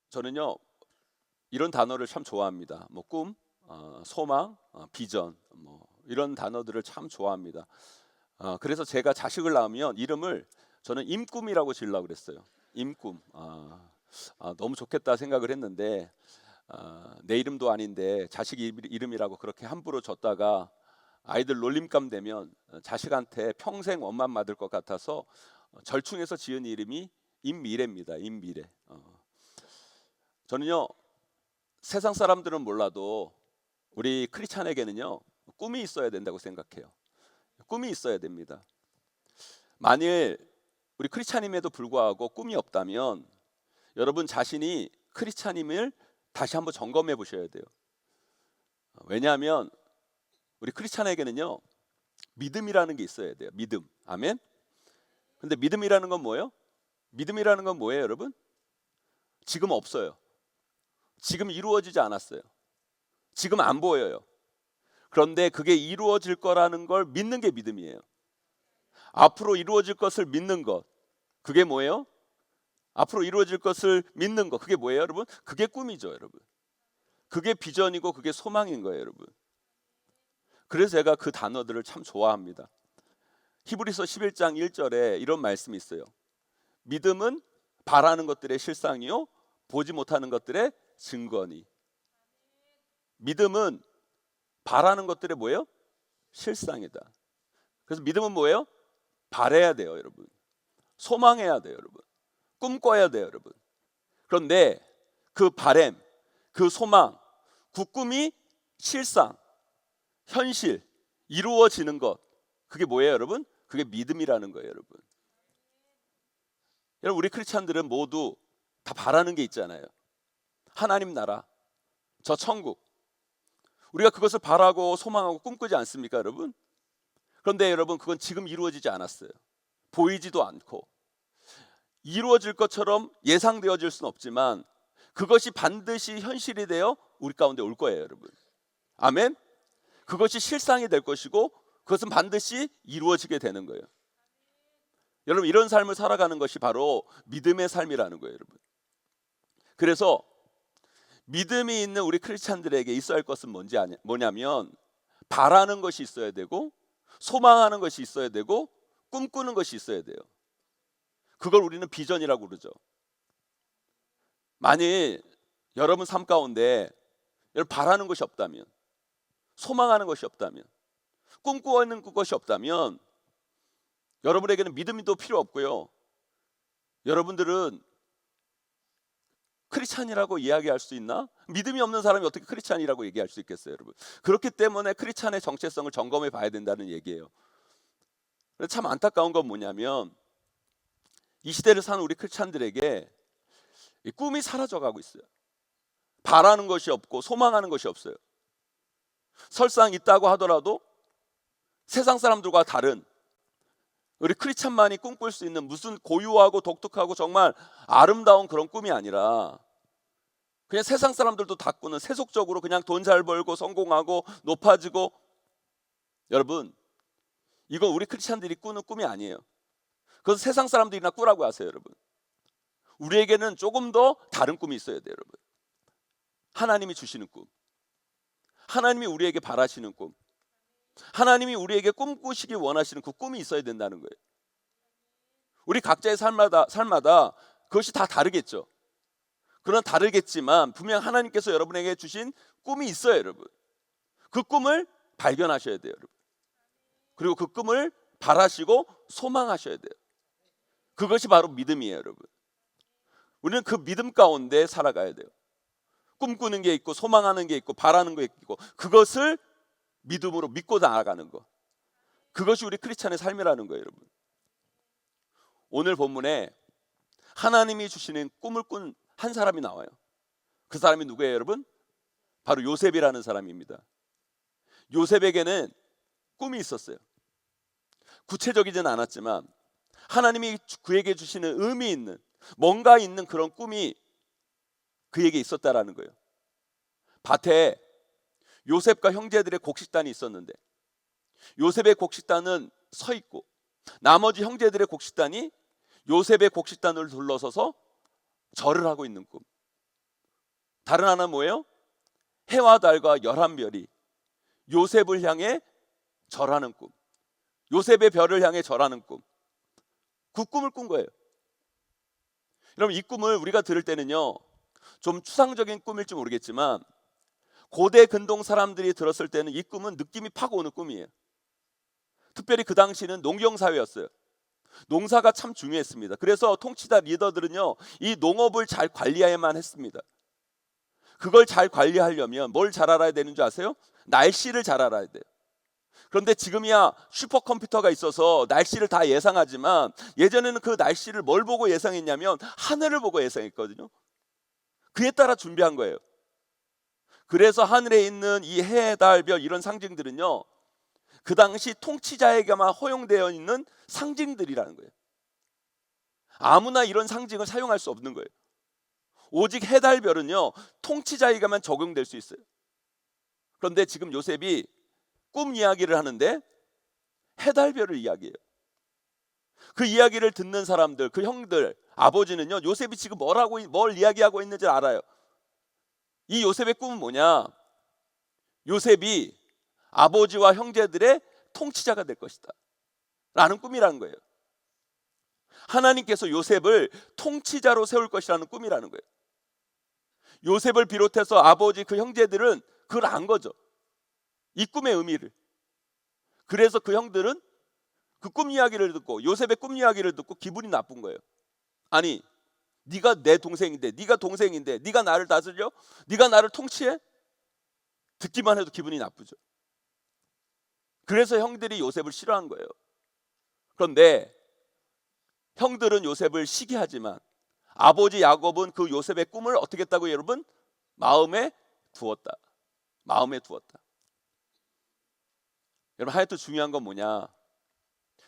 저는요 이런 단어를 참 좋아합니다. 뭐 꿈, 소망, 비전, 뭐 이런 단어들을 참 좋아합니다. 그래서 제가 자식을 낳으면 이름을 저는 임꿈이라고 지으려고 그랬어요. 임꿈. 너무 좋겠다 생각을 했는데 내 이름도 아닌데 자식 이름이라고 그렇게 함부로 줬다가 아이들 놀림감 되면 자식한테 평생 원망 받을 것 같아서 절충해서 지은 이름이 임미래입니다. 임미래. 저는요 세상 사람들은 몰라도 우리 크리스찬에게는요 꿈이 있어야 된다고 생각해요. 꿈이 있어야 됩니다. 만일 우리 크리스찬임에도 불구하고 꿈이 없다면 여러분 자신이 크리스찬임을 다시 한번 점검해 보셔야 돼요. 왜냐하면 우리 크리스찬에게는요 믿음이라는 게 있어야 돼요. 믿음. 아멘. 근데 믿음이라는 건 뭐예요? 믿음이라는 건 뭐예요, 여러분? 지금 없어요. 지금 이루어지지 않았어요. 지금 안 보여요. 그런데 그게 이루어질 거라는 걸 믿는 게 믿음이에요. 앞으로 이루어질 것을 믿는 것. 그게 뭐예요? 앞으로 이루어질 것을 믿는 것. 그게 뭐예요, 여러분? 그게 꿈이죠, 여러분. 그게 비전이고 그게 소망인 거예요, 여러분. 그래서 제가 그 단어들을 참 좋아합니다. 히브리서 11장 1절에 이런 말씀이 있어요. 믿음은 바라는 것들의 실상이요 보지 못하는 것들의 증거니. 믿음은 바라는 것들의 뭐예요? 실상이다. 그래서 믿음은 뭐예요? 바라야 돼요, 여러분. 소망해야 돼요, 여러분. 꿈꿔야 돼요, 여러분. 그런데 그 바램, 그 소망, 그 꿈이 실상, 현실, 이루어지는 것. 그게 뭐예요, 여러분? 그게 믿음이라는 거예요, 여러분. 여러분, 우리 크리스찬들은 모두 다 바라는 게 있잖아요. 하나님 나라, 저 천국. 우리가 그것을 바라고 소망하고 꿈꾸지 않습니까, 여러분? 그런데 여러분, 그건 지금 이루어지지 않았어요. 보이지도 않고 이루어질 것처럼 예상되어질 수는 없지만 그것이 반드시 현실이 되어 우리 가운데 올 거예요, 여러분. 아멘. 그것이 실상이 될 것이고 그것은 반드시 이루어지게 되는 거예요. 여러분, 이런 삶을 살아가는 것이 바로 믿음의 삶이라는 거예요, 여러분. 그래서 믿음이 있는 우리 크리스찬들에게 있어야 할 것은 뭐냐면 바라는 것이 있어야 되고 소망하는 것이 있어야 되고 꿈꾸는 것이 있어야 돼요. 그걸 우리는 비전이라고 그러죠. 만일 여러분 삶 가운데 여러분 바라는 것이 없다면, 소망하는 것이 없다면, 꿈꾸는 것이 없다면 여러분에게는 믿음도 필요 없고요. 여러분들은 크리스찬이라고 이야기할 수 있나? 믿음이 없는 사람이 어떻게 크리스찬이라고 얘기할 수 있겠어요, 여러분? 그렇기 때문에 크리스찬의 정체성을 점검해 봐야 된다는 얘기예요. 참 안타까운 건 뭐냐면 이 시대를 사는 우리 크리스찬들에게 이 꿈이 사라져가고 있어요. 바라는 것이 없고 소망하는 것이 없어요. 설상 있다고 하더라도 세상 사람들과 다른 우리 크리스찬만이 꿈꿀 수 있는 무슨 고유하고 독특하고 정말 아름다운 그런 꿈이 아니라 그냥 세상 사람들도 다 꾸는 세속적으로 그냥 돈 잘 벌고 성공하고 높아지고. 여러분, 이건 우리 크리스찬들이 꾸는 꿈이 아니에요. 그것은 세상 사람들이나 꾸라고 하세요, 여러분. 우리에게는 조금 더 다른 꿈이 있어야 돼요, 여러분. 하나님이 주시는 꿈, 하나님이 우리에게 바라시는 꿈, 하나님이 우리에게 꿈꾸시기 원하시는 그 꿈이 있어야 된다는 거예요. 우리 각자의 삶마다 그것이 다 다르겠죠. 그러나 다르겠지만 분명 하나님께서 여러분에게 주신 꿈이 있어요, 여러분. 그 꿈을 발견하셔야 돼요, 여러분. 그리고 그 꿈을 바라시고 소망하셔야 돼요. 그것이 바로 믿음이에요, 여러분. 우리는 그 믿음 가운데 살아가야 돼요. 꿈꾸는 게 있고 소망하는 게 있고 바라는 게 있고 그것을 믿음으로 믿고 나아가는 것. 그것이 우리 크리스찬의 삶이라는 거예요, 여러분. 오늘 본문에 하나님이 주시는 꿈을 꾼 한 사람이 나와요. 그 사람이 누구예요, 여러분? 바로 요셉이라는 사람입니다. 요셉에게는 꿈이 있었어요. 구체적이진 않았지만 하나님이 그에게 주시는 의미 있는 뭔가 있는 그런 꿈이 그에게 있었다라는 거예요. 밭에 요셉과 형제들의 곡식단이 있었는데 요셉의 곡식단은 서 있고 나머지 형제들의 곡식단이 요셉의 곡식단을 둘러서서 절을 하고 있는 꿈. 다른 하나는 뭐예요? 해와 달과 열한 별이 요셉을 향해 절하는 꿈. 요셉의 별을 향해 절하는 꿈. 그 꿈을 꾼 거예요. 여러분, 이 꿈을 우리가 들을 때는요, 좀 추상적인 꿈일지 모르겠지만 고대 근동 사람들이 들었을 때는 이 꿈은 느낌이 팍 오는 꿈이에요. 특별히 그 당시는 농경사회였어요. 농사가 참 중요했습니다. 그래서 통치자 리더들은요, 이 농업을 잘 관리해야만 했습니다. 그걸 잘 관리하려면 뭘 잘 알아야 되는 줄 아세요? 날씨를 잘 알아야 돼요. 그런데 지금이야 슈퍼컴퓨터가 있어서 날씨를 다 예상하지만 예전에는 그 날씨를 뭘 보고 예상했냐면 하늘을 보고 예상했거든요. 그에 따라 준비한 거예요. 그래서 하늘에 있는 이 해, 달, 별 이런 상징들은요, 그 당시 통치자에게만 허용되어 있는 상징들이라는 거예요. 아무나 이런 상징을 사용할 수 없는 거예요. 오직 해, 달, 별은요, 통치자에게만 적용될 수 있어요. 그런데 지금 요셉이 꿈 이야기를 하는데 해, 달, 별을 이야기해요. 그 이야기를 듣는 사람들, 그 형들, 아버지는요, 요셉이 지금 뭘 이야기하고 있는지 알아요. 이 요셉의 꿈은 뭐냐? 요셉이 아버지와 형제들의 통치자가 될 것이다 라는 꿈이라는 거예요. 하나님께서 요셉을 통치자로 세울 것이라는 꿈이라는 거예요. 요셉을 비롯해서 아버지 그 형제들은 그걸 안 거죠. 이 꿈의 의미를. 그래서 그 형들은 그 꿈 이야기를 듣고 요셉의 꿈 이야기를 듣고 기분이 나쁜 거예요. 아니, 네가 내 동생인데, 네가 동생인데 네가 나를 다스려? 네가 나를 통치해? 듣기만 해도 기분이 나쁘죠. 그래서 형들이 요셉을 싫어한 거예요. 그런데 형들은 요셉을 시기하지만 아버지 야곱은 그 요셉의 꿈을 어떻게 했다고 여러분? 마음에 두었다. 마음에 두었다. 여러분, 하여튼 중요한 건 뭐냐?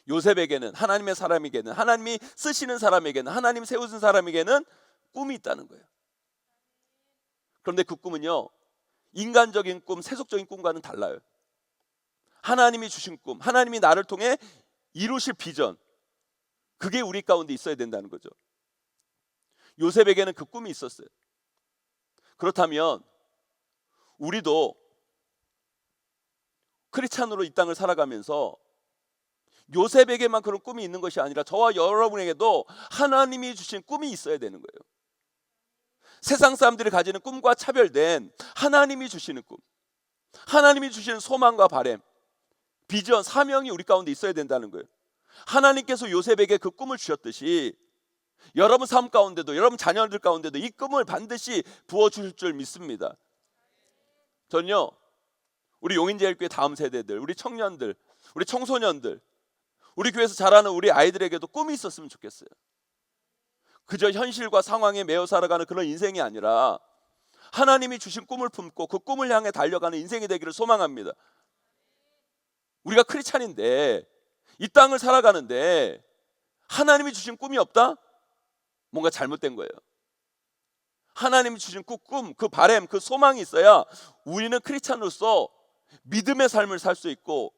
요셉에게는, 하나님의 사람에게는, 하나님이 쓰시는 사람에게는, 하나님 세우신 사람에게는 꿈이 있다는 거예요. 그런데 그 꿈은요, 인간적인 꿈, 세속적인 꿈과는 달라요. 하나님이 주신 꿈, 하나님이 나를 통해 이루실 비전, 그게 우리 가운데 있어야 된다는 거죠. 요셉에게는 그 꿈이 있었어요. 그렇다면 우리도 크리스찬으로 이 땅을 살아가면서 요셉에게만 그런 꿈이 있는 것이 아니라 저와 여러분에게도 하나님이 주신 꿈이 있어야 되는 거예요. 세상 사람들이 가지는 꿈과 차별된 하나님이 주시는 꿈, 하나님이 주시는 소망과 바람, 비전, 사명이 우리 가운데 있어야 된다는 거예요. 하나님께서 요셉에게 그 꿈을 주셨듯이 여러분 삶 가운데도, 여러분 자녀들 가운데도 이 꿈을 반드시 부어주실 줄 믿습니다. 전요, 우리 용인제일교회 다음 세대들, 우리 청년들, 우리 청소년들, 우리 교회에서 자라는 우리 아이들에게도 꿈이 있었으면 좋겠어요. 그저 현실과 상황에 매여 살아가는 그런 인생이 아니라 하나님이 주신 꿈을 품고 그 꿈을 향해 달려가는 인생이 되기를 소망합니다. 우리가 크리스찬인데, 이 땅을 살아가는데 하나님이 주신 꿈이 없다? 뭔가 잘못된 거예요. 하나님이 주신 그 꿈, 그 바람, 그 소망이 있어야 우리는 크리스찬으로서 믿음의 삶을 살 수 있고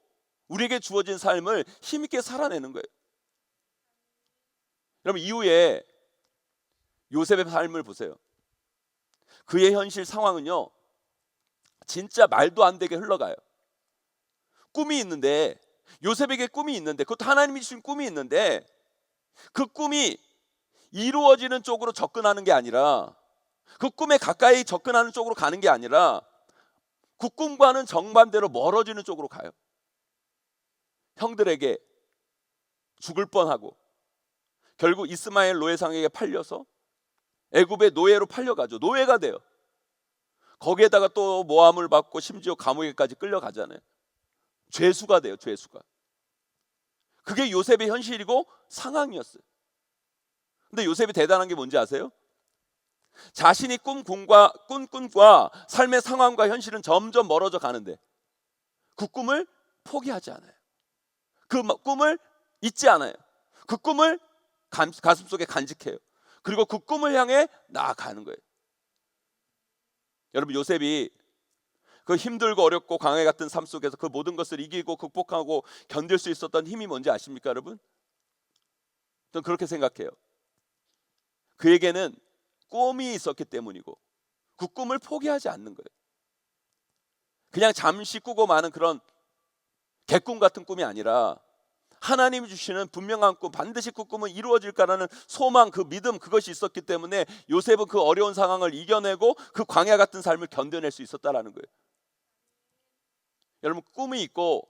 우리에게 주어진 삶을 힘있게 살아내는 거예요. 여러분, 이후에 요셉의 삶을 보세요. 그의 현실 상황은요, 진짜 말도 안 되게 흘러가요. 꿈이 있는데, 요셉에게 꿈이 있는데, 그것도 하나님이 주신 꿈이 있는데 그 꿈이 이루어지는 쪽으로 접근하는 게 아니라, 그 꿈에 가까이 접근하는 쪽으로 가는 게 아니라 그 꿈과는 정반대로 멀어지는 쪽으로 가요. 형들에게 죽을 뻔하고 결국 이스마엘 노예상에게 팔려서 애굽의 노예로 팔려가죠. 노예가 돼요. 거기에다가 또 모함을 받고 심지어 감옥에까지 끌려가잖아요. 죄수가 돼요. 죄수가. 그게 요셉의 현실이고 상황이었어요. 근데 요셉이 대단한 게 뭔지 아세요? 자신이 꾼 꿈과 삶의 상황과 현실은 점점 멀어져 가는데 그 꿈을 포기하지 않아요. 그 꿈을 잊지 않아요. 그 꿈을 가슴속에 간직해요. 그리고 그 꿈을 향해 나아가는 거예요. 여러분, 요셉이 그 힘들고 어렵고 광야 같은 삶 속에서 그 모든 것을 이기고 극복하고 견딜 수 있었던 힘이 뭔지 아십니까, 여러분? 저는 그렇게 생각해요. 그에게는 꿈이 있었기 때문이고 그 꿈을 포기하지 않는 거예요. 그냥 잠시 꾸고 마는 그런 개꿈 같은 꿈이 아니라 하나님이 주시는 분명한 꿈, 반드시 그 꿈은 이루어질까라는 소망, 그 믿음, 그것이 있었기 때문에 요셉은 그 어려운 상황을 이겨내고 그 광야 같은 삶을 견뎌낼 수 있었다라는 거예요. 여러분, 꿈이 있고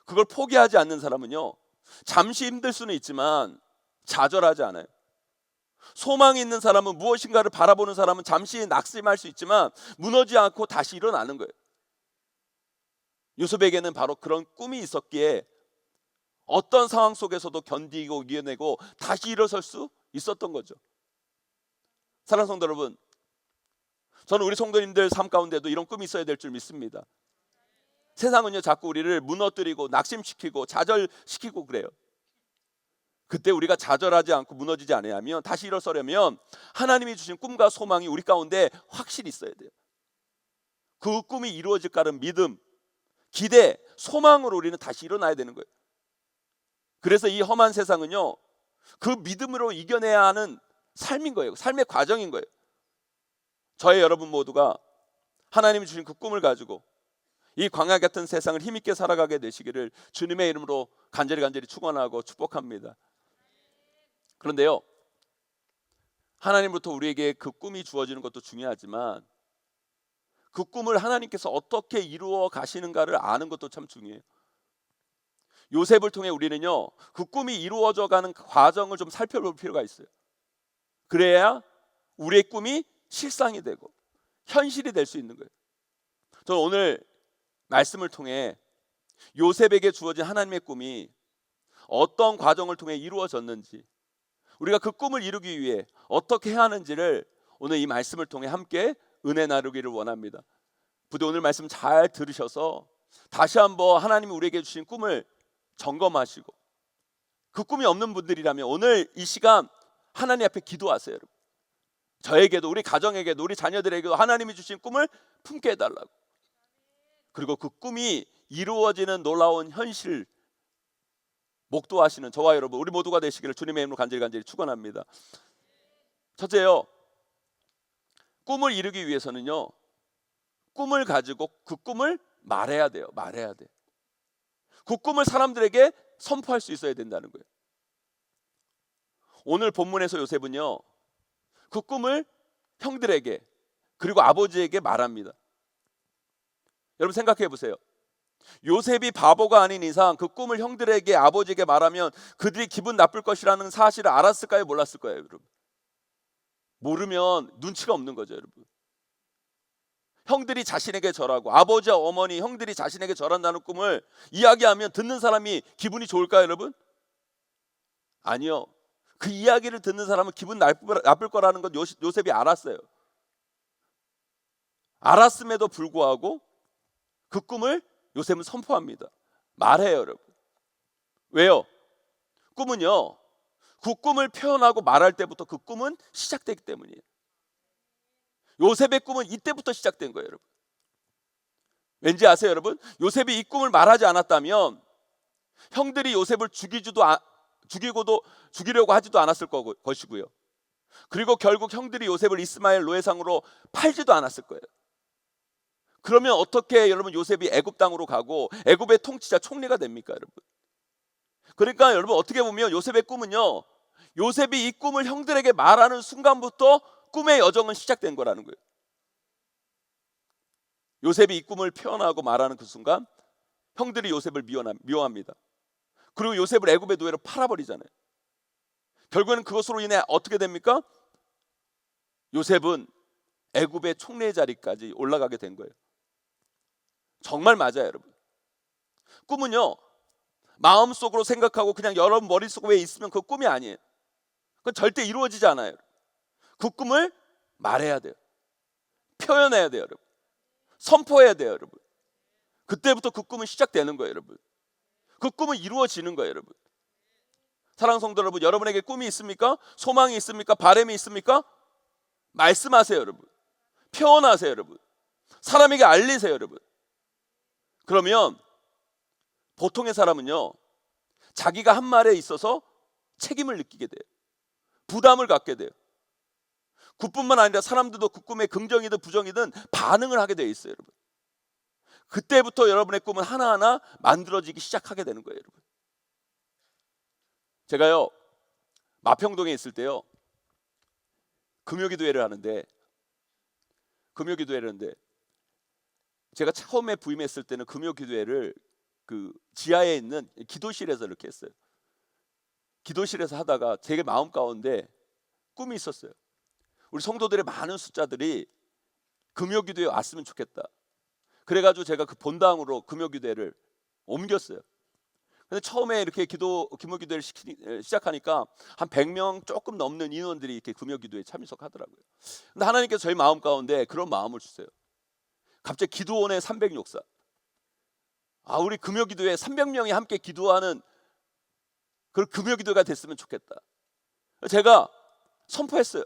그걸 포기하지 않는 사람은요, 잠시 힘들 수는 있지만 좌절하지 않아요. 소망이 있는 사람은, 무엇인가를 바라보는 사람은 잠시 낙심할 수 있지만 무너지지 않고 다시 일어나는 거예요. 요셉에게는 바로 그런 꿈이 있었기에 어떤 상황 속에서도 견디고 이겨내고 다시 일어설 수 있었던 거죠. 사랑하는 성도 여러분, 저는 우리 성도님들 삶 가운데도 이런 꿈이 있어야 될 줄 믿습니다. 세상은요, 자꾸 우리를 무너뜨리고 낙심시키고 좌절시키고 그래요. 그때 우리가 좌절하지 않고 무너지지 않으면, 다시 일어서려면 하나님이 주신 꿈과 소망이 우리 가운데 확실히 있어야 돼요. 그 꿈이 이루어질까는 믿음, 기대, 소망으로 우리는 다시 일어나야 되는 거예요. 그래서 이 험한 세상은요, 그 믿음으로 이겨내야 하는 삶인 거예요. 삶의 과정인 거예요. 저의 여러분 모두가 하나님이 주신 그 꿈을 가지고 이 광야 같은 세상을 힘있게 살아가게 되시기를 주님의 이름으로 간절히 축원하고 축복합니다. 그런데요, 하나님부터 우리에게 그 꿈이 주어지는 것도 중요하지만 그 꿈을 하나님께서 어떻게 이루어 가시는가를 아는 것도 참 중요해요. 요셉을 통해 우리는요, 그 꿈이 이루어져 가는 과정을 좀 살펴볼 필요가 있어요. 그래야 우리의 꿈이 실상이 되고 현실이 될 수 있는 거예요. 저는 오늘 말씀을 통해 요셉에게 주어진 하나님의 꿈이 어떤 과정을 통해 이루어졌는지, 우리가 그 꿈을 이루기 위해 어떻게 해야 하는지를 오늘 이 말씀을 통해 함께 은혜 나누기를 원합니다. 부디 오늘 말씀 잘 들으셔서 다시 한번 하나님이 우리에게 주신 꿈을 점검하시고, 그 꿈이 없는 분들이라면 오늘 이 시간 하나님 앞에 기도하세요. 여러분, 저에게도, 우리 가정에게도, 우리 자녀들에게도 하나님이 주신 꿈을 품게 해달라고, 그리고 그 꿈이 이루어지는 놀라운 현실 목도하시는 저와 여러분, 우리 모두가 되시기를 주님의 이름으로 간절히 축원합니다. 첫째요, 꿈을 이루기 위해서는요, 꿈을 가지고 그 꿈을 말해야 돼요. 말해야 돼. 그 꿈을 사람들에게 선포할 수 있어야 된다는 거예요. 오늘 본문에서 요셉은요, 그 꿈을 형들에게 그리고 아버지에게 말합니다. 여러분 생각해 보세요. 요셉이 바보가 아닌 이상 그 꿈을 형들에게, 아버지에게 말하면 그들이 기분 나쁠 것이라는 사실을 알았을까요? 몰랐을까요? 여러분, 모르면 눈치가 없는 거죠. 여러분, 형들이 자신에게 절하고, 아버지와 어머니, 형들이 자신에게 절한다는 꿈을 이야기하면 듣는 사람이 기분이 좋을까요? 여러분, 아니요. 그 이야기를 듣는 사람은 기분 나쁠 거라는 건 요셉이 알았어요. 알았음에도 불구하고 그 꿈을 요셉은 선포합니다. 말해요. 여러분, 왜요? 꿈은요, 그 꿈을 표현하고 말할 때부터 그 꿈은 시작되기 때문이에요. 요셉의 꿈은 이때부터 시작된 거예요. 여러분, 왠지 아세요? 여러분, 요셉이 이 꿈을 말하지 않았다면 형들이 요셉을 죽이려고 하지도 않았을 것이고요, 그리고 결국 형들이 요셉을 이스마엘 노예상으로 팔지도 않았을 거예요. 그러면 어떻게 여러분 요셉이 애굽 땅으로 가고 애굽의 통치자 총리가 됩니까? 여러분, 그러니까 여러분, 어떻게 보면 요셉의 꿈은요, 요셉이 이 꿈을 형들에게 말하는 순간부터 꿈의 여정은 시작된 거라는 거예요. 요셉이 이 꿈을 표현하고 말하는 그 순간 형들이 요셉을 미워합니다. 그리고 요셉을 애굽의 노예로 팔아버리잖아요. 결국에는 그것으로 인해 어떻게 됩니까? 요셉은 애굽의 총리의 자리까지 올라가게 된 거예요. 정말 맞아요. 여러분, 꿈은요, 마음속으로 생각하고 그냥 여러분 머릿속에 있으면 그 꿈이 아니에요. 그건 절대 이루어지지 않아요. 그 꿈을 말해야 돼요. 표현해야 돼요. 여러분, 선포해야 돼요. 여러분, 그때부터 그 꿈은 시작되는 거예요. 여러분, 그 꿈은 이루어지는 거예요. 여러분, 사랑하는 성도 여러분, 여러분에게 꿈이 있습니까? 소망이 있습니까? 바람이 있습니까? 말씀하세요. 여러분, 표현하세요. 여러분, 사람에게 알리세요. 여러분. 그러면 보통의 사람은요, 자기가 한 말에 있어서 책임을 느끼게 돼요. 부담을 갖게 돼요. 그뿐만 아니라 사람들도 그 꿈에 긍정이든 부정이든 반응을 하게 되어 있어요, 여러분. 그때부터 여러분의 꿈은 하나하나 만들어지기 시작하게 되는 거예요, 여러분. 제가요, 마평동에 있을 때요, 금요기도회를 하는데 제가 처음에 부임했을 때는 금요기도회를 그 지하에 있는 기도실에서 이렇게 했어요. 기도실에서 하다가 제 마음 가운데 꿈이 있었어요. 우리 성도들의 많은 숫자들이 금요기도회에 왔으면 좋겠다. 그래가지고 제가 그 본당으로 금요기도회를 옮겼어요. 근데 처음에 이렇게 금요기도회를 시작하니까 한 100명 조금 넘는 인원들이 이렇게 금요기도회에 참석하더라고요. 근데 하나님께서 저희 마음 가운데 그런 마음을 주세요. 갑자기 기도원의 306사. 우리 금요기도회 300명이 함께 기도하는 그런 금요기도회가 됐으면 좋겠다. 제가 선포했어요.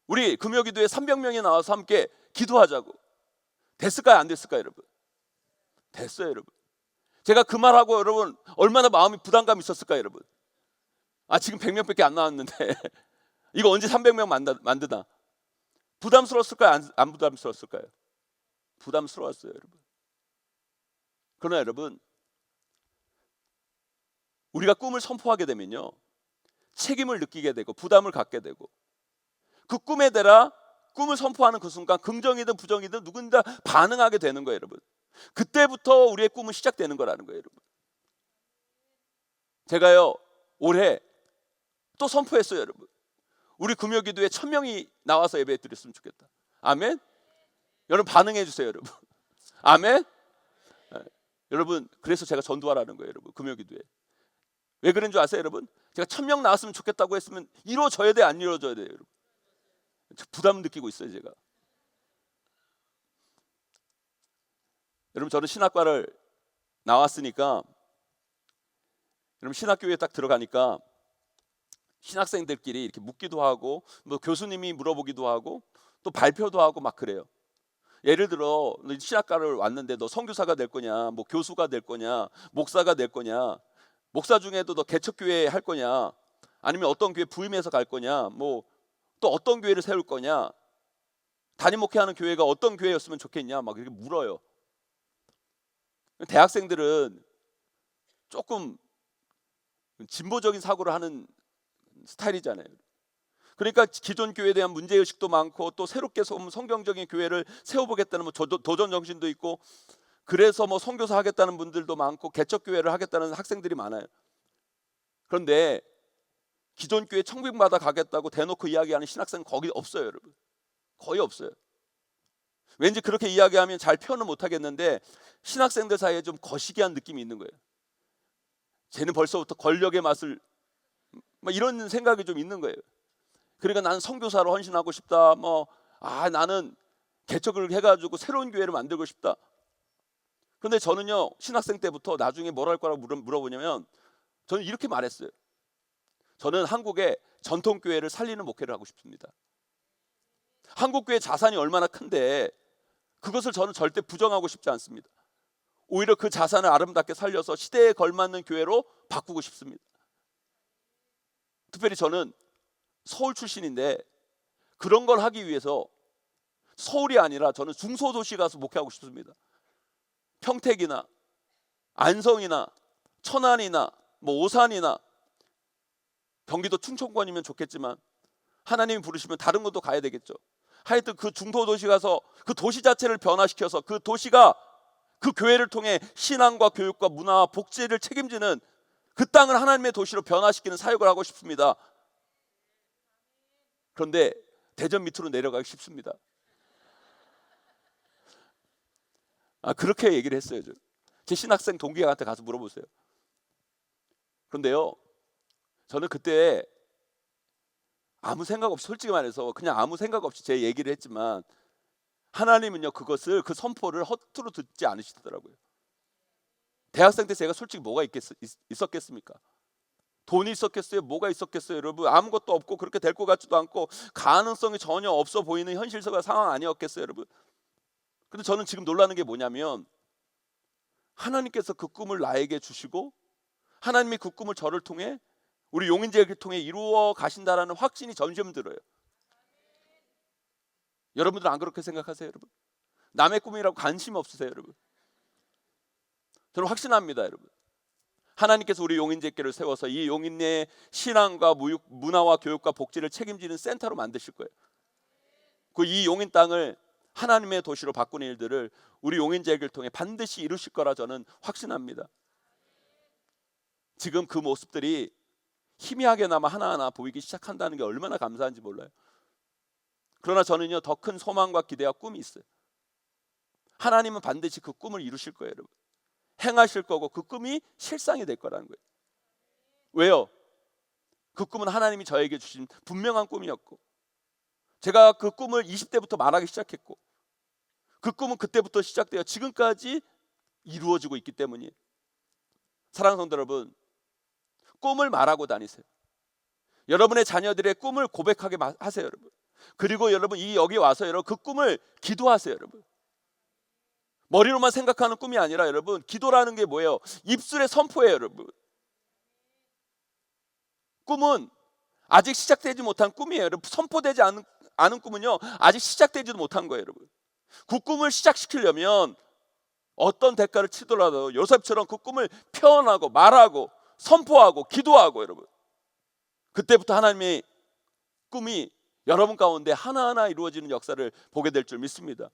우리 금요기도회 300명이 나와서 함께 기도하자고. 됐을까요? 안 됐을까요, 여러분? 됐어요, 여러분. 제가 그 말하고 여러분 얼마나 마음이 부담감이 있었을까요, 여러분? 지금 100명밖에 안 나왔는데 이거 언제 300명 만드나? 부담스러웠을까요? 안 부담스러웠을까요? 부담스러웠어요, 여러분. 그러나 여러분, 우리가 꿈을 선포하게 되면요, 책임을 느끼게 되고 부담을 갖게 되고, 그 꿈에 대라 꿈을 선포하는 그 순간 긍정이든 부정이든 누군가 반응하게 되는 거예요, 여러분. 그때부터 우리의 꿈은 시작되는 거라는 거예요, 여러분. 제가요, 올해 또 선포했어요, 여러분. 우리 금요기도에 1000명이 나와서 예배 드렸으면 좋겠다. 아멘. 여러분 반응해 주세요, 여러분. 아멘. 여러분, 그래서 제가 전도하라는 거예요, 여러분. 금요기도에. 왜 그런 줄 아세요, 여러분? 제가 1000명 나왔으면 좋겠다고 했으면 이루어져야 돼, 안 이루어져야 돼요, 여러분? 부담 느끼고 있어요, 제가. 여러분, 저는 신학과를 나왔으니까, 여러분 신학교에 딱 들어가니까 신학생들끼리 이렇게 묻기도 하고, 뭐 교수님이 물어보기도 하고, 또 발표도 하고 막 그래요. 예를 들어 신학과를 왔는데 너 선교사가 될 거냐, 뭐 교수가 될 거냐, 목사가 될 거냐, 목사 중에도 너 개척교회 할 거냐, 아니면 어떤 교회 부임해서 갈 거냐, 뭐 또 어떤 교회를 세울 거냐, 담임 목회하는 교회가 어떤 교회였으면 좋겠냐, 막 이렇게 물어요. 대학생들은 조금 진보적인 사고를 하는 스타일이잖아요. 그러니까 기존 교회에 대한 문제의식도 많고, 또 새롭게 성경적인 교회를 세워보겠다는 도전 정신도 있고, 그래서 뭐 선교사 하겠다는 분들도 많고, 개척교회를 하겠다는 학생들이 많아요. 그런데 기존 교회 청빙받아 가겠다고 대놓고 이야기하는 신학생은 거기 없어요, 여러분. 거의 없어요. 왠지 그렇게 이야기하면 잘 표현을 못 하겠는데 신학생들 사이에 좀 거시기한 느낌이 있는 거예요. 쟤는 벌써부터 권력의 맛을, 이런 생각이 좀 있는 거예요. 그러니까 나는 선교사로 헌신하고 싶다. 나는 개척을 해가지고 새로운 교회를 만들고 싶다. 그런데 저는요, 신학생 때부터 나중에 뭘 할 거라고 물어보냐면 저는 이렇게 말했어요. 저는 한국의 전통교회를 살리는 목회를 하고 싶습니다. 한국교회 자산이 얼마나 큰데 그것을 저는 절대 부정하고 싶지 않습니다. 오히려 그 자산을 아름답게 살려서 시대에 걸맞는 교회로 바꾸고 싶습니다. 특별히 저는 서울 출신인데 그런 걸 하기 위해서 서울이 아니라 저는 중소도시 가서 목회하고 싶습니다. 평택이나 안성이나 천안이나 오산이나 경기도 충청권이면 좋겠지만 하나님이 부르시면 다른 곳도 가야 되겠죠. 하여튼 그 중소도시 가서 그 도시 자체를 변화시켜서 그 도시가 그 교회를 통해 신앙과 교육과 문화와 복지를 책임지는 그 땅을 하나님의 도시로 변화시키는 사역을 하고 싶습니다. 그런데 대전 밑으로 내려가기 쉽습니다. 그렇게 얘기를 했어요. 제 신학생 동기한테 가서 물어보세요. 그런데요, 저는 그때 아무 생각 없이, 솔직히 말해서 그냥 아무 생각 없이 제 얘기를 했지만 하나님은요, 그 선포를 허투루 듣지 않으시더라고요. 대학생 때 제가 솔직히 뭐가 있었겠습니까? 돈이 있었겠어요? 뭐가 있었겠어요? 여러분, 아무것도 없고 그렇게 될 것 같지도 않고 가능성이 전혀 없어 보이는 현실적인 상황 아니었겠어요, 여러분? 근데 저는 지금 놀라는 게 뭐냐면 하나님께서 그 꿈을 나에게 주시고 하나님이 그 꿈을 저를 통해 우리 용인제를 통해 이루어 가신다라는 확신이 점점 들어요. 여러분들은 안 그렇게 생각하세요, 여러분? 남의 꿈이라고 관심 없으세요, 여러분? 저는 확신합니다, 여러분. 하나님께서 우리 용인제교를 세워서 이 용인의 신앙과 문화와 교육과 복지를 책임지는 센터로 만드실 거예요. 이 용인 땅을 하나님의 도시로 바꾸는 일들을 우리 용인제교를 통해 반드시 이루실 거라 저는 확신합니다. 지금 그 모습들이 희미하게나마 하나하나 보이기 시작한다는 게 얼마나 감사한지 몰라요. 그러나 저는요, 더 큰 소망과 기대와 꿈이 있어요. 하나님은 반드시 그 꿈을 이루실 거예요, 여러분. 행하실 거고 그 꿈이 실상이 될 거라는 거예요. 왜요? 그 꿈은 하나님이 저에게 주신 분명한 꿈이었고, 제가 그 꿈을 20대부터 말하기 시작했고, 그 꿈은 그때부터 시작되어 지금까지 이루어지고 있기 때문이에요. 사랑하는 성도 여러분, 꿈을 말하고 다니세요. 여러분의 자녀들의 꿈을 고백하게 하세요, 여러분. 그리고 여러분 여기 와서 여러분 그 꿈을 기도하세요, 여러분. 머리로만 생각하는 꿈이 아니라 여러분, 기도라는 게 뭐예요? 입술의 선포예요, 여러분. 꿈은 아직 시작되지 못한 꿈이에요, 여러분. 선포되지 않은 꿈은요, 아직 시작되지도 못한 거예요, 여러분. 그 꿈을 시작시키려면 어떤 대가를 치더라도 요셉처럼 그 꿈을 표현하고 말하고 선포하고 기도하고, 여러분, 그때부터 하나님의 꿈이 여러분 가운데 하나하나 이루어지는 역사를 보게 될 줄 믿습니다.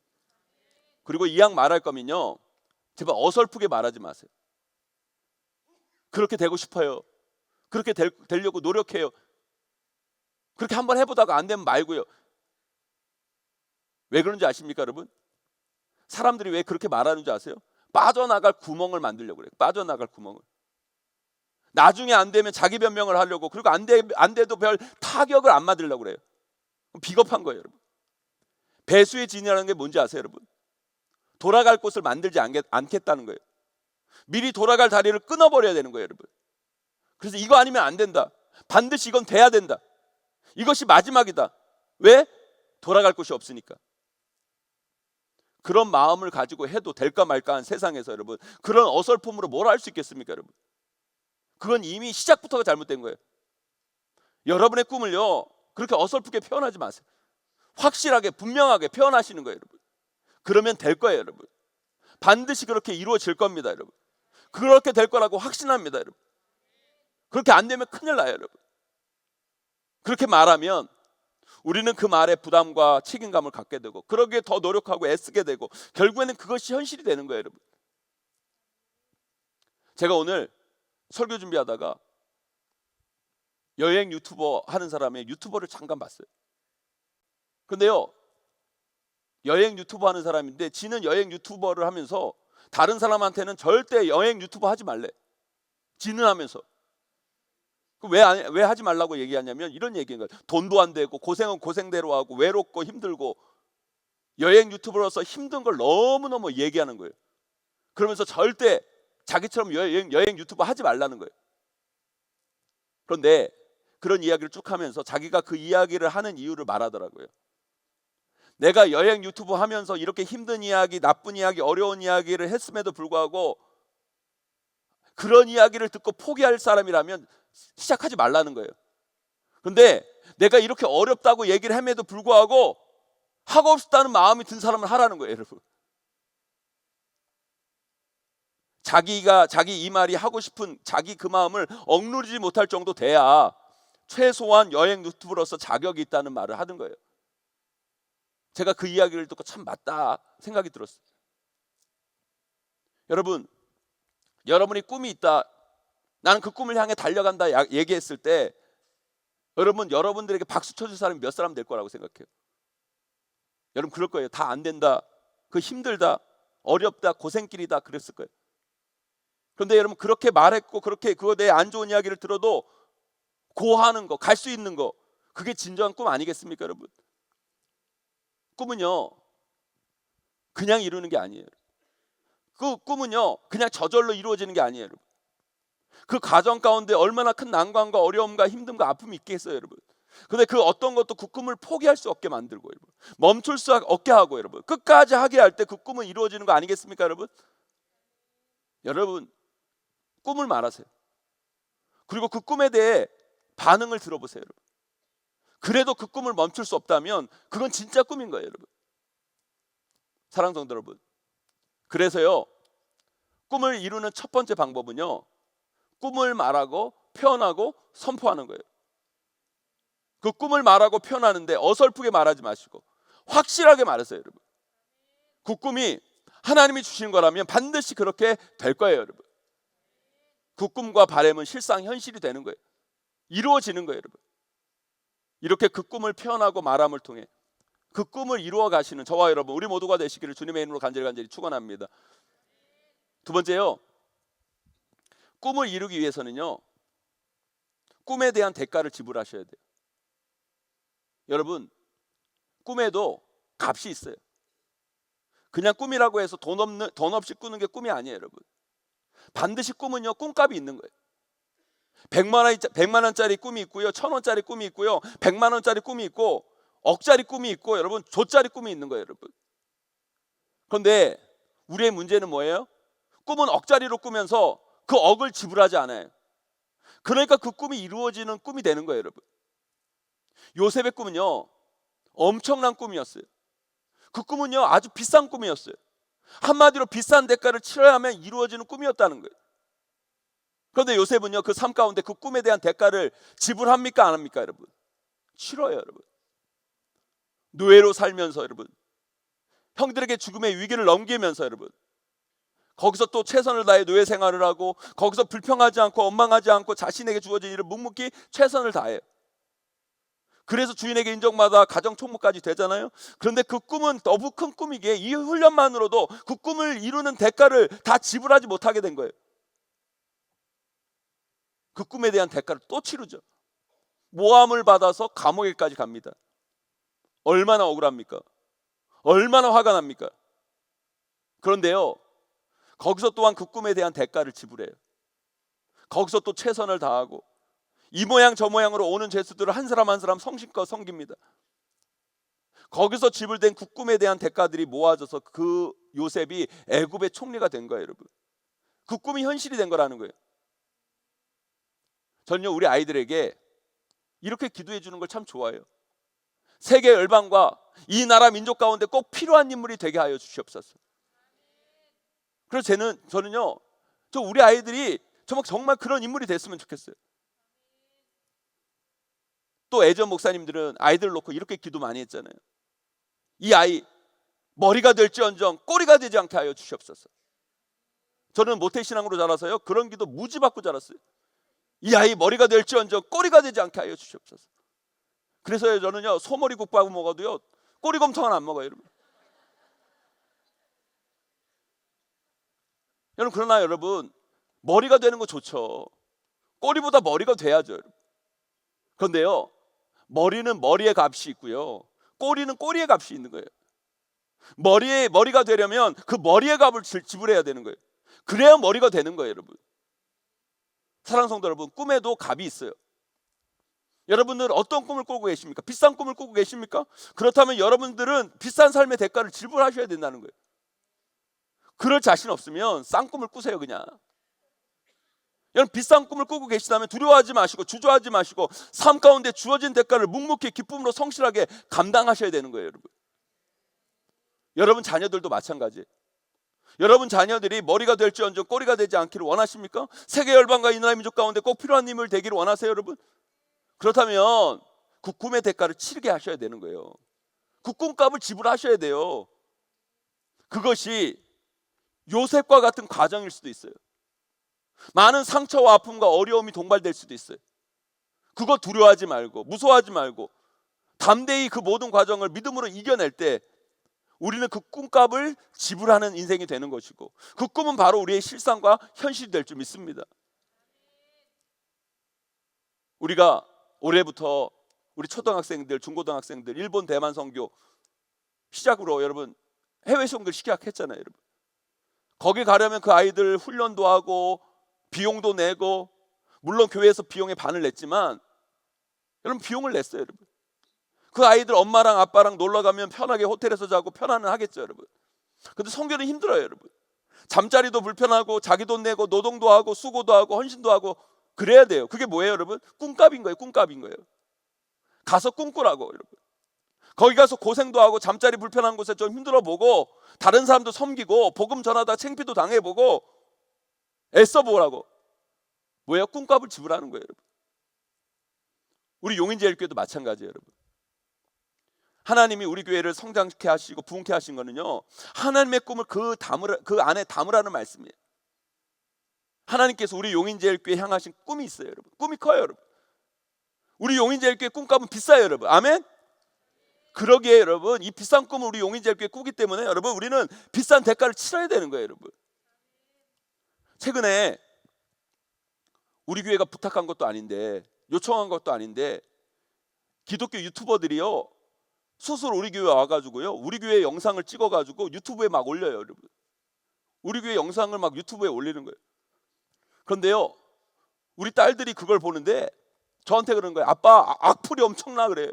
그리고 이왕 말할 거면요, 제발 어설프게 말하지 마세요. 그렇게 되고 싶어요, 그렇게 되려고 노력해요, 그렇게 한번 해보다가 안 되면 말고요. 왜 그런지 아십니까, 여러분? 사람들이 왜 그렇게 말하는 줄 아세요? 빠져나갈 구멍을 만들려고 그래요. 빠져나갈 구멍을. 나중에 안 되면 자기 변명을 하려고, 그리고 안 돼도 별 타격을 안 맞으려고 그래요. 비겁한 거예요, 여러분. 배수의 진이라는 게 뭔지 아세요, 여러분? 돌아갈 곳을 만들지 않겠다는 거예요. 미리 돌아갈 다리를 끊어버려야 되는 거예요, 여러분. 그래서 이거 아니면 안 된다, 반드시 이건 돼야 된다, 이것이 마지막이다. 왜? 돌아갈 곳이 없으니까. 그런 마음을 가지고 해도 될까 말까 한 세상에서 여러분, 그런 어설픔으로 뭘 할 수 있겠습니까, 여러분? 그건 이미 시작부터가 잘못된 거예요. 여러분의 꿈을요, 그렇게 어설프게 표현하지 마세요. 확실하게 분명하게 표현하시는 거예요, 여러분. 그러면 될 거예요, 여러분. 반드시 그렇게 이루어질 겁니다, 여러분. 그렇게 될 거라고 확신합니다, 여러분. 그렇게 안 되면 큰일 나요, 여러분. 그렇게 말하면 우리는 그 말에 부담과 책임감을 갖게 되고, 그러기에 더 노력하고 애쓰게 되고, 결국에는 그것이 현실이 되는 거예요, 여러분. 제가 오늘 설교 준비하다가 여행 유튜버 하는 사람의 유튜버를 잠깐 봤어요. 근데요, 여행 유튜버 하는 사람인데 지는 여행 유튜버를 하면서 다른 사람한테는 절대 여행 유튜버 하지 말래, 지는 하면서. 왜 하지 말라고 얘기하냐면 이런 얘기인 거예요. 돈도 안 되고 고생은 고생대로 하고 외롭고 힘들고 여행 유튜버로서 힘든 걸 너무너무 얘기하는 거예요. 그러면서 절대 자기처럼 여행 유튜버 하지 말라는 거예요. 그런데 그런 이야기를 쭉 하면서 자기가 그 이야기를 하는 이유를 말하더라고요. 내가 여행 유튜브 하면서 이렇게 힘든 이야기, 나쁜 이야기, 어려운 이야기를 했음에도 불구하고 그런 이야기를 듣고 포기할 사람이라면 시작하지 말라는 거예요. 그런데 내가 이렇게 어렵다고 얘기를 함에도 불구하고 하고 싶다는 마음이 든 사람은 하라는 거예요, 여러분. 자기 이 말이 하고 싶은 자기 그 마음을 억누르지 못할 정도 돼야 최소한 여행 유튜브로서 자격이 있다는 말을 하는 거예요. 제가 그 이야기를 듣고 참 맞다 생각이 들었어요. 여러분, 여러분이 꿈이 있다, 나는 그 꿈을 향해 달려간다 얘기했을 때 여러분들에게 박수 쳐줄 사람이 몇 사람 될 거라고 생각해요? 여러분 그럴 거예요. 다 안 된다, 그 힘들다, 어렵다, 고생길이다 그랬을 거예요. 그런데 여러분 그렇게 말했고 그렇게 그거 내 안 좋은 이야기를 들어도 고하는 거, 갈 수 있는 거, 그게 진정한 꿈 아니겠습니까, 여러분? 꿈은요 그냥 이루는 게 아니에요. 그 꿈은요 그냥 저절로 이루어지는 게 아니에요, 여러분. 그 과정 가운데 얼마나 큰 난관과 어려움과 힘듦과 아픔이 있겠어요, 여러분. 근데 그 어떤 것도 그 꿈을 포기할 수 없게 만들고, 여러분, 멈출 수 없게 하고, 여러분, 끝까지 하게 할 때 그 꿈은 이루어지는 거 아니겠습니까, 여러분? 여러분 꿈을 말하세요. 그리고 그 꿈에 대해 반응을 들어보세요, 여러분. 그래도 그 꿈을 멈출 수 없다면 그건 진짜 꿈인 거예요, 여러분. 사랑하는 성도 여러분. 그래서요, 꿈을 이루는 첫 번째 방법은요, 꿈을 말하고 표현하고 선포하는 거예요. 그 꿈을 말하고 표현하는데 어설프게 말하지 마시고 확실하게 말하세요, 여러분. 그 꿈이 하나님이 주신 거라면 반드시 그렇게 될 거예요, 여러분. 그 꿈과 바람은 실상 현실이 되는 거예요. 이루어지는 거예요, 여러분. 이렇게 그 꿈을 표현하고 말함을 통해 그 꿈을 이루어 가시는 저와 여러분, 우리 모두가 되시기를 주님의 이름으로 간절히 축원합니다. 두 번째요, 꿈을 이루기 위해서는요, 꿈에 대한 대가를 지불하셔야 돼요. 여러분, 꿈에도 값이 있어요. 그냥 꿈이라고 해서 돈 없이 꾸는 게 꿈이 아니에요, 여러분. 반드시 꿈은요, 꿈값이 있는 거예요. 100만 원짜리 꿈이 있고요, 1000원짜리 꿈이 있고요, 100만 원짜리 꿈이 있고, 억짜리 꿈이 있고, 여러분 조짜리 꿈이 있는 거예요, 여러분. 그런데 우리의 문제는 뭐예요? 꿈은 억짜리로 꾸면서 그 억을 지불하지 않아요. 그러니까 그 꿈이 이루어지는 꿈이 되는 거예요, 여러분. 요셉의 꿈은요, 엄청난 꿈이었어요. 그 꿈은요, 아주 비싼 꿈이었어요. 한마디로 비싼 대가를 치러야 하면 이루어지는 꿈이었다는 거예요. 그런데 요셉은요, 그 삶 가운데 그 꿈에 대한 대가를 지불합니까, 안 합니까, 여러분? 치러요, 여러분. 노예로 살면서, 여러분, 형들에게 죽음의 위기를 넘기면서, 여러분, 거기서 또 최선을 다해 노예 생활을 하고, 거기서 불평하지 않고 원망하지 않고 자신에게 주어진 일을 묵묵히 최선을 다해요. 그래서 주인에게 인정받아 가정 총무까지 되잖아요. 그런데 그 꿈은 너무 큰 꿈이기에 이 훈련만으로도 그 꿈을 이루는 대가를 다 지불하지 못하게 된 거예요. 그 꿈에 대한 대가를 또 치르죠. 모함을 받아서 감옥에까지 갑니다. 얼마나 억울합니까? 얼마나 화가 납니까? 그런데요, 거기서 또한 그 꿈에 대한 대가를 지불해요. 거기서 또 최선을 다하고 이 모양 저 모양으로 오는 죄수들을 한 사람 한 사람 성실껏 섬깁니다. 거기서 지불된 그 꿈에 대한 대가들이 모아져서 그 요셉이 애굽의 총리가 된 거예요, 여러분. 그 꿈이 현실이 된 거라는 거예요. 저는요, 우리 아이들에게 이렇게 기도해 주는 걸 참 좋아해요. 세계 열방과 이 나라 민족 가운데 꼭 필요한 인물이 되게 하여 주시옵소서. 그래서 저는요, 우리 아이들이 정말 그런 인물이 됐으면 좋겠어요. 또 애전 목사님들은 아이들을 놓고 이렇게 기도 많이 했잖아요. 이 아이 머리가 될지언정 꼬리가 되지 않게 하여 주시옵소서. 저는 모태신앙으로 자라서요, 그런 기도 무지 받고 자랐어요. 이 아이 머리가 될지언정 꼬리가 되지 않게 하여 주시옵소서. 그래서 저는요, 소머리 국밥 먹어도요, 꼬리곰탕은 안 먹어요, 여러분. 그러나 여러분, 머리가 되는 거 좋죠. 꼬리보다 머리가 돼야죠, 여러분. 그런데요, 머리는 머리의 값이 있고요, 꼬리는 꼬리의 값이 있는 거예요. 머리가 되려면 그 머리의 값을 지불해야 되는 거예요. 그래야 머리가 되는 거예요, 여러분. 사랑하는 성도 여러분, 꿈에도 값이 있어요. 여러분들 어떤 꿈을 꾸고 계십니까? 비싼 꿈을 꾸고 계십니까? 그렇다면 여러분들은 비싼 삶의 대가를 지불하셔야 된다는 거예요. 그럴 자신 없으면 싼 꿈을 꾸세요, 그냥. 여러분, 비싼 꿈을 꾸고 계시다면 두려워하지 마시고 주저하지 마시고 삶 가운데 주어진 대가를 묵묵히 기쁨으로 성실하게 감당하셔야 되는 거예요, 여러분. 여러분 자녀들도 마찬가지예요. 여러분 자녀들이 머리가 될지언정 꼬리가 되지 않기를 원하십니까? 세계 열방과 이 나라 민족 가운데 꼭 필요한 인물 되기를 원하세요, 여러분? 그렇다면 그 꿈의 대가를 치르게 하셔야 되는 거예요. 그 꿈값을 지불하셔야 돼요. 그것이 요셉과 같은 과정일 수도 있어요. 많은 상처와 아픔과 어려움이 동반될 수도 있어요. 그거 두려워하지 말고 무서워하지 말고 담대히 그 모든 과정을 믿음으로 이겨낼 때 우리는 그 꿈값을 지불하는 인생이 되는 것이고, 그 꿈은 바로 우리의 실상과 현실이 될 줄 믿습니다. 우리가 올해부터 우리 초등학생들, 중고등학생들 일본 대만 선교 시작으로 여러분 해외 선교를 시작했잖아요, 여러분. 거기 가려면 그 아이들 훈련도 하고 비용도 내고, 물론 교회에서 비용의 반을 냈지만 여러분 비용을 냈어요, 여러분. 그 아이들 엄마랑 아빠랑 놀러 가면 편하게 호텔에서 자고 편안은 하겠죠, 여러분. 근데 선교는 힘들어요, 여러분. 잠자리도 불편하고 자기 돈 내고 노동도 하고 수고도 하고 헌신도 하고 그래야 돼요. 그게 뭐예요, 여러분? 꿈값인 거예요, 꿈값인 거예요. 가서 꿈꾸라고 여러분. 거기 가서 고생도 하고 잠자리 불편한 곳에 좀 힘들어 보고 다른 사람도 섬기고 복음 전하다 창피도 당해보고 애써 보라고. 뭐예요? 꿈값을 지불하는 거예요 여러분. 우리 용인제일교회도 마찬가지예요 여러분. 하나님이 우리 교회를 성장케 하시고 부흥케 하신 거는요, 하나님의 꿈을 그 안에 담으라는 말씀이에요. 하나님께서 우리 용인제일교회 향하신 꿈이 있어요 여러분. 꿈이 커요 여러분. 우리 용인제일교회 꿈값은 비싸요 여러분. 아멘. 그러기에 여러분, 이 비싼 꿈을 우리 용인제일교회 꾸기 때문에 여러분, 우리는 비싼 대가를 치러야 되는 거예요 여러분. 최근에 우리 교회가 부탁한 것도 아닌데, 요청한 것도 아닌데, 기독교 유튜버들이요 스스로 우리 교회 와가지고요, 우리 교회 영상을 찍어가지고 유튜브에 막 올려요 여러분. 우리 교회 영상을 막 유튜브에 올리는 거예요. 그런데요, 우리 딸들이 그걸 보는데 저한테 그러는 거예요. 아빠, 악플이 엄청나 그래요.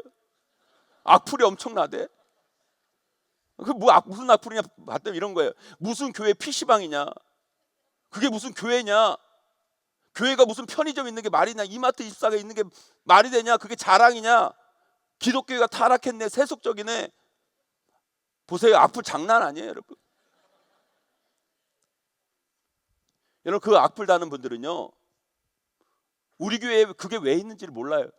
악플이 엄청나대. 그 무슨 악플이냐 봤더니 이런 거예요. 무슨 교회 PC방이냐, 그게 무슨 교회냐, 교회가 무슨 편의점 있는 게 말이냐, 이마트 24가 있는 게 말이 되냐, 그게 자랑이냐, 기독교가 타락했네, 세속적이네. 보세요, 악플 장난 아니에요 여러분. 여러분, 그 악플 다는 분들은요, 우리 교회에 그게 왜 있는지를 몰라요.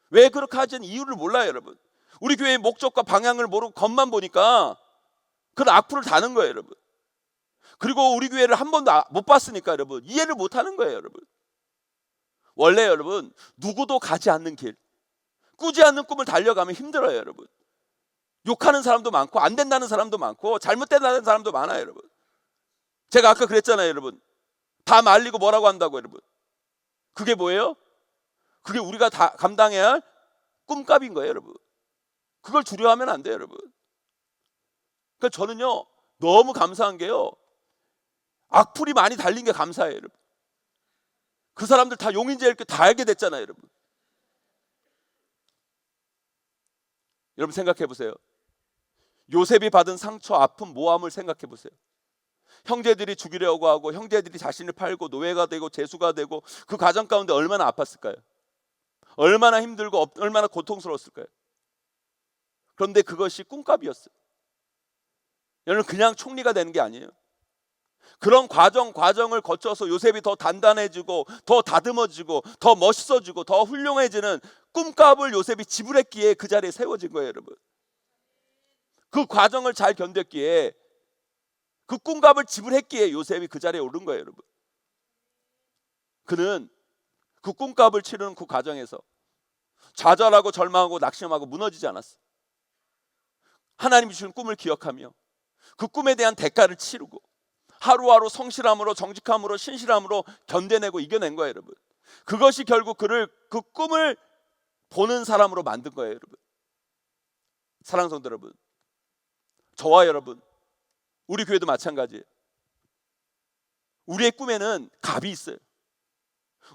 왜 그렇게 하자는 이유를 몰라요 여러분. 우리 교회의 목적과 방향을 모르고 겉만 보니까 그런 악플을 다는 거예요 여러분. 그리고 우리 교회를 한 번도 못 봤으니까 여러분, 이해를 못 하는 거예요 여러분. 원래 여러분, 누구도 가지 않는 길, 꾸지 않는 꿈을 달려가면 힘들어요 여러분. 욕하는 사람도 많고 안 된다는 사람도 많고 잘못된다는 사람도 많아요 여러분. 제가 아까 그랬잖아요 여러분. 다 말리고 뭐라고 한다고 여러분. 그게 뭐예요? 그게 우리가 다 감당해야 할 꿈값인 거예요 여러분. 그걸 두려워하면 안 돼요 여러분. 그러니까 저는요, 너무 감사한 게요, 악플이 많이 달린 게 감사해요 여러분. 그 사람들 다 용인제일교회 다 알게 됐잖아요 여러분. 여러분 생각해 보세요. 요셉이 받은 상처, 아픔, 모함을 생각해 보세요. 형제들이 죽이려고 하고 형제들이 자신을 팔고 노예가 되고 죄수가 되고 그 과정 가운데 얼마나 아팠을까요? 얼마나 힘들고 얼마나 고통스러웠을까요? 그런데 그것이 꿈값이었어요. 여러분, 그냥 총리가 되는 게 아니에요. 그런 과정을 거쳐서 요셉이 더 단단해지고 더 다듬어지고 더 멋있어지고 더 훌륭해지는 꿈값을 요셉이 지불했기에 그 자리에 세워진 거예요 여러분. 그 과정을 잘 견뎠기에, 그 꿈값을 지불했기에 요셉이 그 자리에 오른 거예요 여러분. 그는 그 꿈값을 치르는 그 과정에서 좌절하고 절망하고 낙심하고 무너지지 않았어요. 하나님이 주신 꿈을 기억하며 그 꿈에 대한 대가를 치르고 하루하루 성실함으로 정직함으로 신실함으로 견뎌내고 이겨낸 거예요 여러분. 그것이 결국 그를 그 꿈을 보는 사람으로 만든 거예요 여러분. 사랑하는 성도 여러분, 저와 여러분, 우리 교회도 마찬가지예요. 우리의 꿈에는 값이 있어요.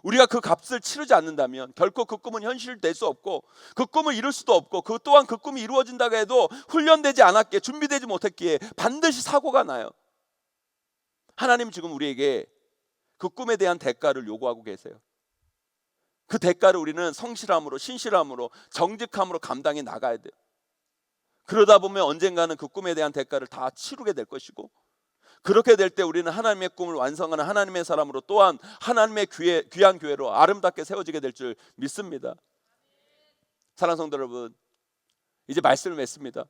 우리가 그 값을 치르지 않는다면 결코 그 꿈은 현실될 수 없고 그 꿈을 이룰 수도 없고, 그 또한 그 꿈이 이루어진다고 해도 훈련되지 않았기에, 준비되지 못했기에 반드시 사고가 나요. 하나님 지금 우리에게 그 꿈에 대한 대가를 요구하고 계세요. 그 대가를 우리는 성실함으로 신실함으로 정직함으로 감당해 나가야 돼요. 그러다 보면 언젠가는 그 꿈에 대한 대가를 다 치르게 될 것이고, 그렇게 될 때 우리는 하나님의 꿈을 완성하는 하나님의 사람으로, 또한 하나님의 귀한 교회로 아름답게 세워지게 될 줄 믿습니다. 사랑하는 성도 여러분, 이제 말씀을 맺습니다.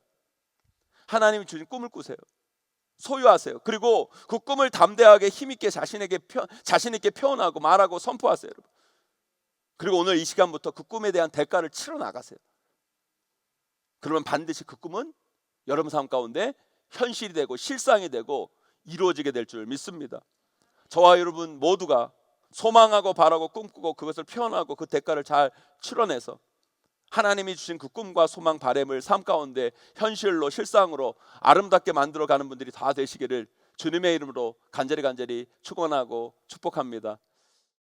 하나님이 주신 꿈을 꾸세요. 소유하세요. 그리고 그 꿈을 담대하게 힘있게 자신 있게 표현하고 말하고 선포하세요 여러분. 그리고 오늘 이 시간부터 그 꿈에 대한 대가를 치러 나가세요. 그러면 반드시 그 꿈은 여러분 삶 가운데 현실이 되고 실상이 되고 이루어지게 될 줄 믿습니다. 저와 여러분 모두가 소망하고 바라고 꿈꾸고 그것을 표현하고 그 대가를 잘 치러내서 하나님이 주신 그 꿈과 소망, 바람을 삶 가운데 현실로 실상으로 아름답게 만들어가는 분들이 다 되시기를 주님의 이름으로 간절히 축원하고 축복합니다.